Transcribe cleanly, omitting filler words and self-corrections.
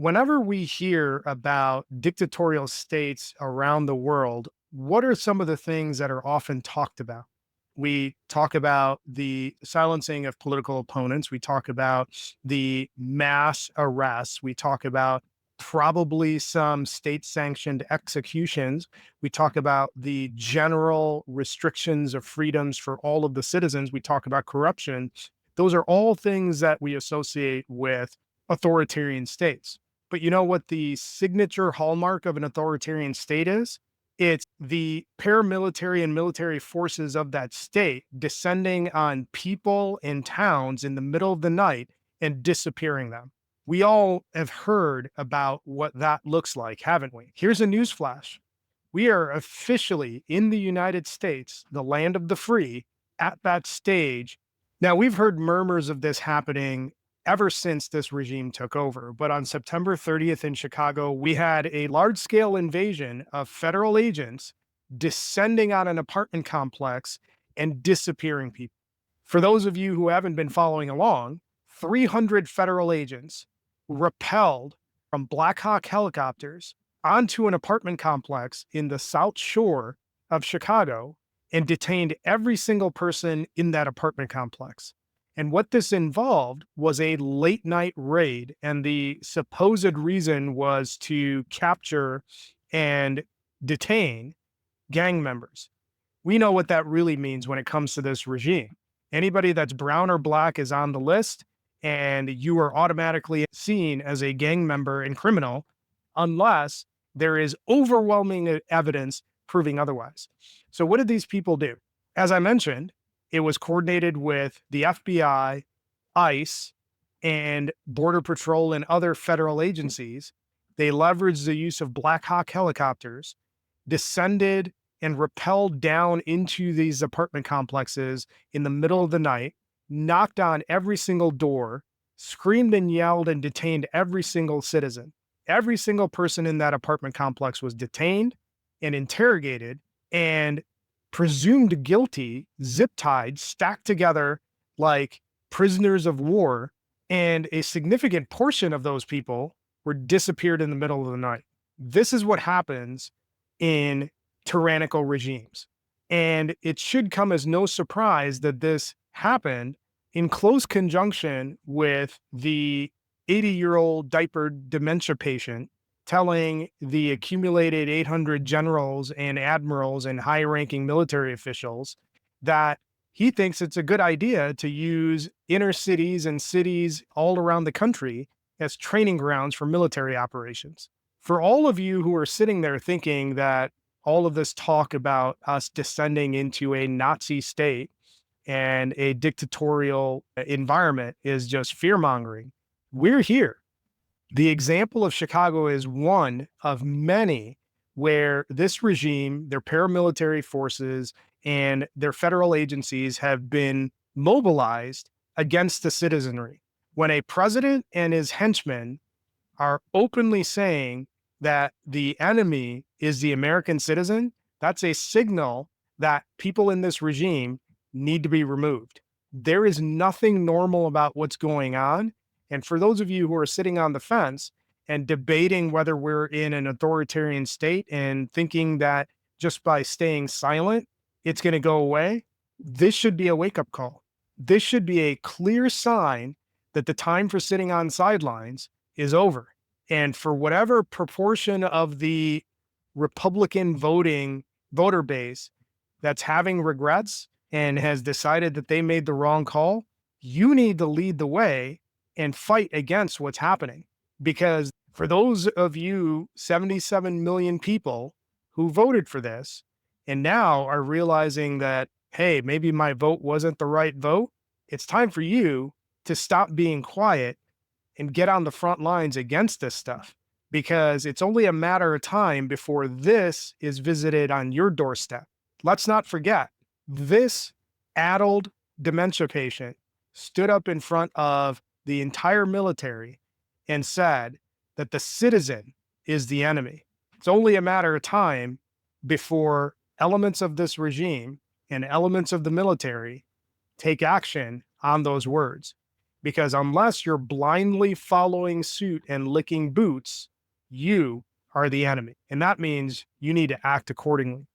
Whenever we hear about dictatorial states around the world, what are some of the things that are often talked about? We talk about the silencing of political opponents. We talk about the mass arrests. We talk about probably some state sanctioned executions. We talk about the general restrictions of freedoms for all of the citizens. We talk about corruption. Those are all things that we associate with authoritarian states. But you know what the signature hallmark of an authoritarian state is? It's the paramilitary and military forces of that state descending on people in towns in the middle of the night and disappearing them. We all have heard about what that looks like, haven't we? Here's a newsflash. We are officially in the United States, the land of the free, at that stage. Now, we've heard murmurs of this happening ever since this regime took over. But on September 30th in Chicago, we had a large scale invasion of federal agents descending on an apartment complex and disappearing people. For those of you who haven't been following along, 300 federal agents repelled from Black Hawk helicopters onto an apartment complex in the South Shore of Chicago and detained every single person in that apartment complex. And what this involved was a late night raid. And the supposed reason was to capture and detain gang members. We know what that really means when it comes to this regime. Anybody that's brown or black is on the list, and you are automatically seen as a gang member and criminal unless there is overwhelming evidence proving otherwise. So, what did these people do? As I mentioned, it was coordinated with the FBI, ICE, and Border Patrol and other federal agencies. They leveraged the use of Black Hawk helicopters, descended and rappelled down into these apartment complexes in the middle of the night, knocked on every single door, screamed and yelled and detained every single citizen. Every single person in that apartment complex was detained and interrogated and presumed guilty, zip tied, stacked together like prisoners of war. And a significant portion of those people were disappeared in the middle of the night. This is what happens in tyrannical regimes. And it should come as no surprise that this happened in close conjunction with the 80-year-old diapered dementia patient telling the accumulated 800 generals and admirals and high ranking military officials that he thinks it's a good idea to use inner cities and cities all around the country as training grounds for military operations. For all of you who are sitting there thinking that all of this talk about us descending into a Nazi state and a dictatorial environment is just fear mongering, we're here. The example of Chicago is one of many where this regime, their paramilitary forces, and their federal agencies have been mobilized against the citizenry. When a president and his henchmen are openly saying that the enemy is the American citizen, that's a signal that people in this regime need to be removed. There is nothing normal about what's going on. And for those of you who are sitting on the fence and debating whether we're in an authoritarian state and thinking that just by staying silent, it's going to go away, this should be a wake up call. This should be a clear sign that the time for sitting on sidelines is over. And for whatever proportion of the Republican voter base that's having regrets and has decided that they made the wrong call, you need to lead the way and fight against what's happening. Because for those of you 77 million people who voted for this and now are realizing that, hey, maybe my vote wasn't the right vote, it's time for you to stop being quiet and get on the front lines against this stuff, because it's only a matter of time before this is visited on your doorstep. Let's not forget, this addled dementia patient stood up in front of the entire military and said that the citizen is the enemy. It's only a matter of time before elements of this regime and elements of the military take action on those words. because unless you're blindly following suit and licking boots, you are the enemy. And that means you need to act accordingly.